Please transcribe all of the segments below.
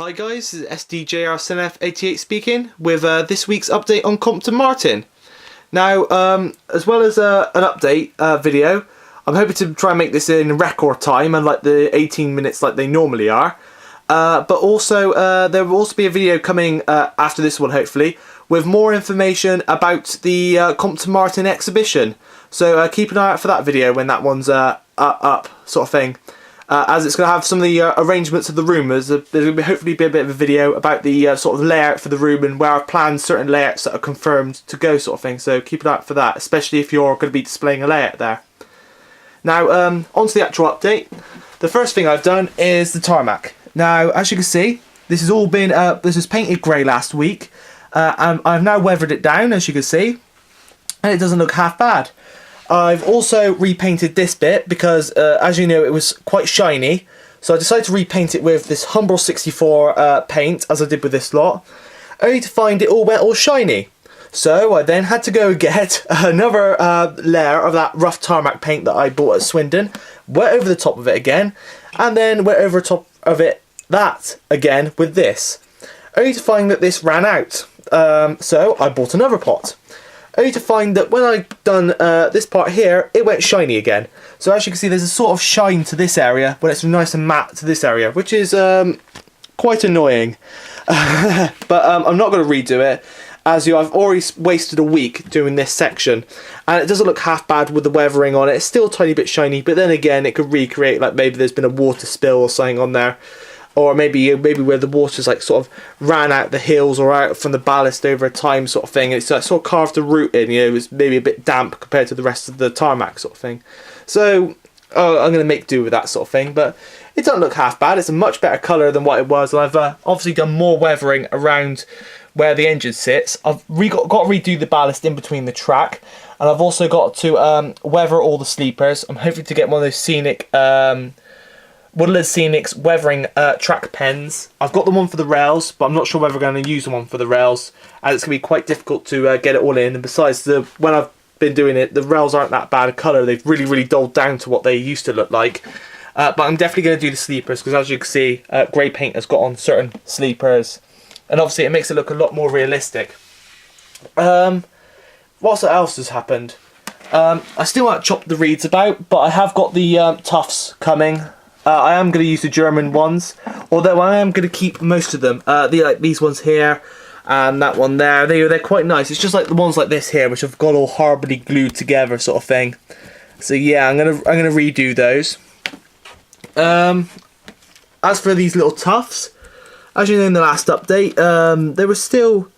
Hi guys, this is SDJRCNF88 speaking with this week's update on Compton Martin. Now, as well as an update video, I'm hoping to try and make this in record time, unlike the 18 minutes like they normally are. But also, there will also be a video coming after this one, hopefully, with more information about the Compton Martin exhibition. So keep an eye out for that video when that one's up, sort of thing. As it's going to have some of the arrangements of the room. There's going to hopefully be a bit of a video about the sort of layout for the room and where I've planned certain layouts that are confirmed to go, sort of thing. So keep an eye out for that, especially if you're going to be displaying a layout there. Now, on to the actual update. The first thing I've done is the tarmac. Now, as you can see, this has all been this was painted grey last week, and I've now weathered it down, as you can see, and it doesn't look half bad. I've also repainted this bit because, as you know, it was quite shiny. So I decided to repaint it with this Humble 64 paint, as I did with this lot, only to find it all went all shiny. So I then had to go get another layer of that rough tarmac paint that I bought at Swindon, went over the top of it again, and then went over top of it that again with this, only to find that this ran out. So I bought another pot, only to find that when I done this part here, it went shiny again. So as you can see, there's a sort of shine to this area when it's nice and matte to this area, which is quite annoying. But I'm not going to redo it, as I've already wasted a week doing this section, and it doesn't look half bad with the weathering on it. It's still a tiny bit shiny, but then again, it could recreate, like maybe there's been a water spill or something on there. Or maybe where the water's like sort of ran out the hills or out from the ballast over a time, sort of thing. It's sort of carved a route in, you know, it's maybe a bit damp compared to the rest of the tarmac, sort of thing. So I'm going to make do with that sort of thing, but it doesn't look half bad. It's a much better colour than what it was, and I've obviously done more weathering around where the engine sits. I've got to redo the ballast in between the track, and I've also got to weather all the sleepers. I'm hoping to get one of those scenic Woodland Scenics weathering track pens. I've got the one for the rails, but I'm not sure whether I'm going to use the one for the rails, as it's going to be quite difficult to get it all in. And besides, when I've been doing it, the rails aren't that bad a colour. They've really dulled down to what they used to look like. But I'm definitely going to do the sleepers, because as you can see, grey paint has got on certain sleepers, and obviously it makes it look a lot more realistic. What else has happened? I still haven't chopped the reeds about, but I have got the tufts coming. I am going to use the German ones, although I am going to keep most of them. Like these ones here and that one there. They're quite nice. It's just like the ones like this here, which have got all horribly glued together, sort of thing. So yeah, I'm gonna redo those. As for these little tufts, as you know in the last update, there were still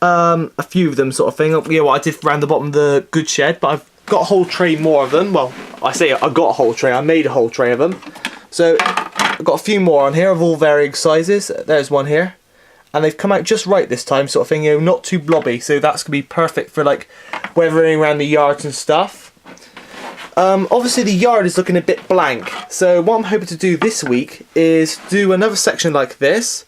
a few of them, sort of thing. You know what I did around the bottom of the goods shed, but I've got a whole tray more of them. Well, I say I got a whole tray. I made a whole tray of them. So I've got a few more on here of all varying sizes. There's one here, and they've come out just right this time, sort of thing. You know, not too blobby, so that's gonna be perfect for like weathering around the yards and stuff. Obviously the yard is looking a bit blank, so what I'm hoping to do this week is do another section like this,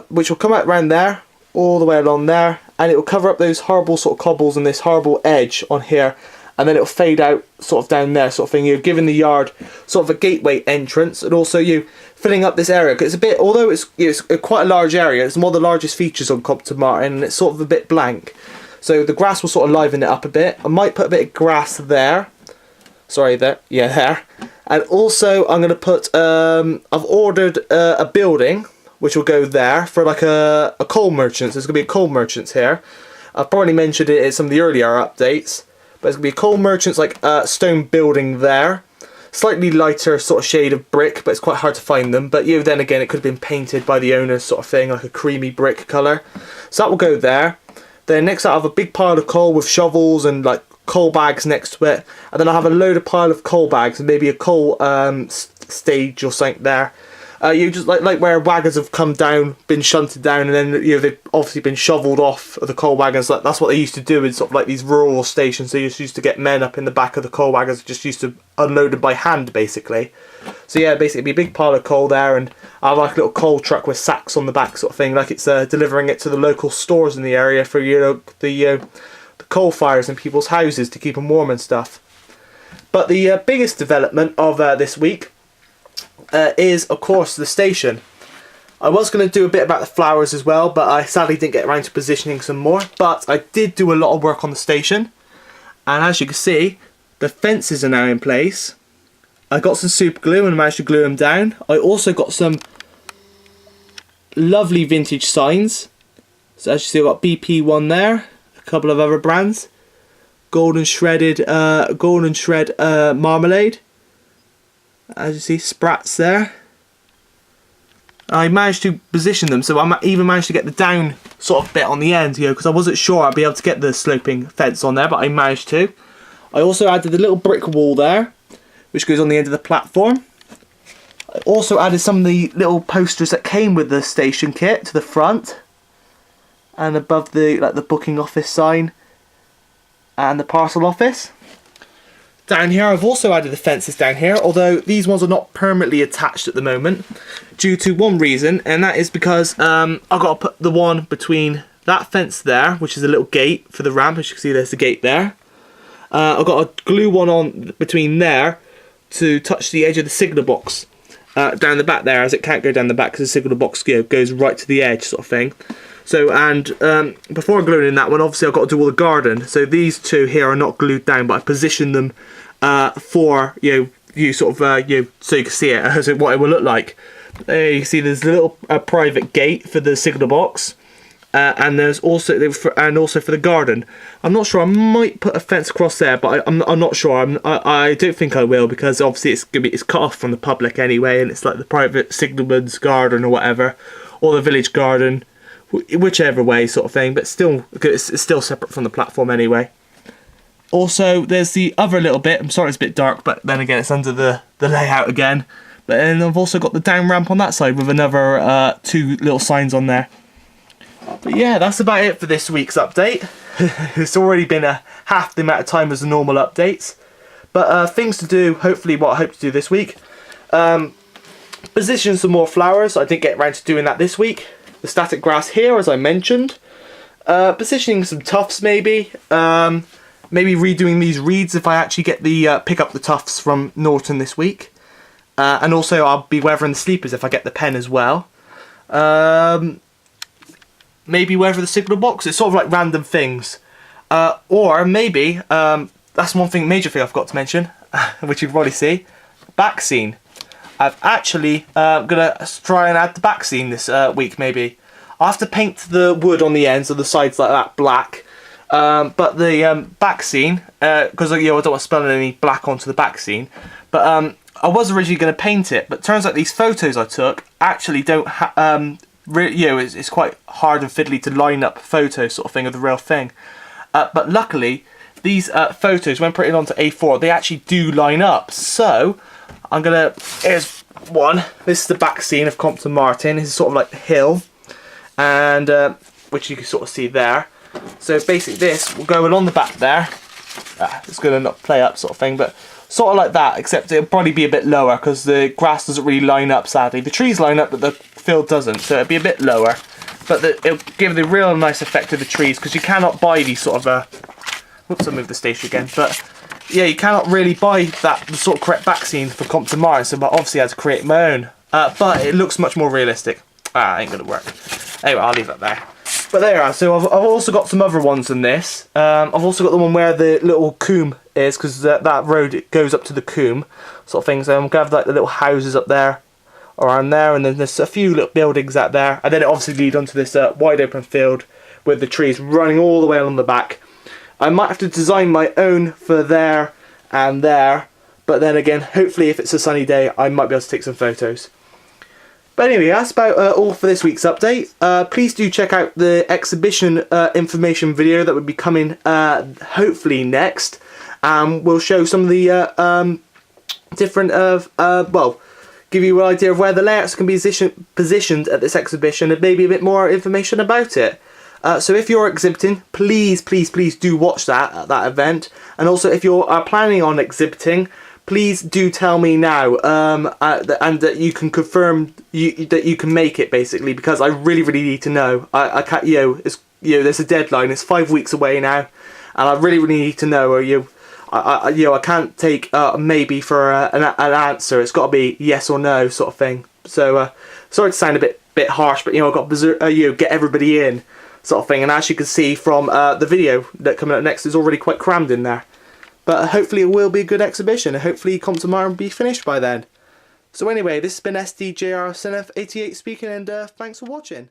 which will come out around there, all the way along there, and it will cover up those horrible sort of cobbles and this horrible edge on here, and then it'll fade out sort of down there, sort of thing. You're giving the yard sort of a gateway entrance, and also you filling up this area, because it's a bit, although it's quite a large area, it's one of the largest features on Compton Martin, and it's sort of a bit blank. So the grass will sort of liven it up a bit. I might put a bit of grass there. Sorry, there. Yeah, there. And also I'm going to put, I've ordered a building, which will go there for like a coal merchants. There's going to be a coal merchants here. I've probably mentioned it in some of the earlier updates. But it's going to be a coal merchants, like stone building there. Slightly lighter sort of shade of brick, but it's quite hard to find them. But you know, then again, it could have been painted by the owners, sort of thing, like a creamy brick colour. So that will go there. Then next I have a big pile of coal with shovels and like coal bags next to it. And then I have a load of pile of coal bags and maybe a coal stage or something there. You just like where wagons have come down, been shunted down, and then you know they've obviously been shovelled off of the coal wagons. That's what they used to do in sort of like these rural stations. They just used to get men up in the back of the coal wagons, just used to unload them by hand, basically. So yeah, basically it'd be a big pile of coal there, and I have like a little coal truck with sacks on the back, sort of thing, like it's delivering it to the local stores in the area for the coal fires in people's houses to keep them warm and stuff. But the biggest development of this week is of course the station. I was going to do a bit about the flowers as well, but I sadly didn't get around to positioning some more. But I did do a lot of work on the station, and as you can see, the fences are now in place. I got some super glue and managed to glue them down. I also got some lovely vintage signs. So as you see, I've got BP1 there, a couple of other brands. Golden shred marmalade. As you see, Sprats there. I managed to position them, so I even managed to get the down sort of bit on the end, you know, because I wasn't sure I'd be able to get the sloping fence on there, but I managed to. I also added a little brick wall there, which goes on the end of the platform. I also added some of the little posters that came with the station kit to the front, and above the the booking office sign and the parcel office. Down here I've also added the fences down here, although these ones are not permanently attached at the moment due to one reason, and that is because I've got to put the one between that fence there, which is a little gate for the ramp. As you can see, there's the gate there. I've got to glue one on between there to touch the edge of the signal box down the back there, as it can't go down the back because the signal box goes right to the edge sort of thing. So, and before gluing in that one, obviously I've got to do all the garden. So these two here are not glued down, but I positioned them for you sort of so you can see it as what it will look like. There you see there's a little private gate for the signal box, and there's also for the garden. I'm not sure. I might put a fence across there, but I'm not sure. I don't think I will, because obviously it's cut off from the public anyway, and it's like the private signalman's garden or whatever, or the village garden. Whichever way sort of thing, but still it's still separate from the platform anyway. Also there's the other little bit, I'm sorry it's a bit dark, but then again it's under the layout again, but then I've also got the down ramp on that side with another two little signs on there. But yeah, that's about it for this week's update. It's already been half the amount of time as the normal updates, but things to do, hopefully what I hope to do this week. Position some more flowers. I didn't get around to doing that this week. The static grass here, as I mentioned. Positioning some tufts maybe. Maybe redoing these reeds if I actually get the pick up the tufts from Norton this week. And also I'll be weathering the sleepers if I get the pen as well. Maybe weather the signal box. It's sort of like random things. Or maybe, that's one thing, major thing I forgot to mention, which you'll probably see. Back scene. I've actually gonna try and add the back scene this week maybe. I have to paint the wood on the ends of the sides like that black, but the back scene, because I don't want to spill any black onto the back scene, but I was originally going to paint it, but turns out these photos I took actually don't it's quite hard and fiddly to line up photos sort of thing of the real thing, but luckily these photos, when printed onto A4, they actually do line up. So I'm gonna, here's one. This is the back scene of Compton Martin. This is sort of like the hill, and which you can sort of see there. So basically this will go along the back there. It's gonna not play up sort of thing, but sort of like that, except it'll probably be a bit lower because the grass doesn't really line up, sadly. The trees line up, but the field doesn't, so it'll be a bit lower. But it'll give the real nice effect to the trees, because you cannot buy these sort of whoops, I moved the station again, but yeah, you cannot really buy the sort of correct back scene for Compton Martin, so I obviously had to create my own. But it looks much more realistic. Ain't gonna work. Anyway, I'll leave that there. But there you are. So I've also got some other ones than this. I've also got the one where the little coombe is, because that road, it goes up to the coombe sort of thing. So I'm gonna have like the little houses up there, around there, and then there's a few little buildings out there, and then it obviously leads onto this wide open field with the trees running all the way along the back. I might have to design my own for there and there, but then again, hopefully if it's a sunny day, I might be able to take some photos. But anyway, that's about all for this week's update. Please do check out the exhibition information video that will be coming hopefully next. We'll show some of the different, well, give you an idea of where the layouts can be positioned at this exhibition, and maybe a bit more information about it. So if you're exhibiting, please do watch that at that event. And also if you're planning on exhibiting, please do tell me now, and that you can confirm that you can make it, basically, because I really need to know. I can't, there's a deadline. It's 5 weeks away now, and I really need to know. I can't take maybe for an answer. It's got to be yes or no sort of thing. So sorry to sound a bit bit harsh, but you know, I've got get everybody in sort of thing. And as you can see from the video that coming up next, is already quite crammed in there. But hopefully it will be a good exhibition, and hopefully Compton Martin will be finished by then. So anyway, this has been SDJR Cinef 88 speaking, and thanks for watching.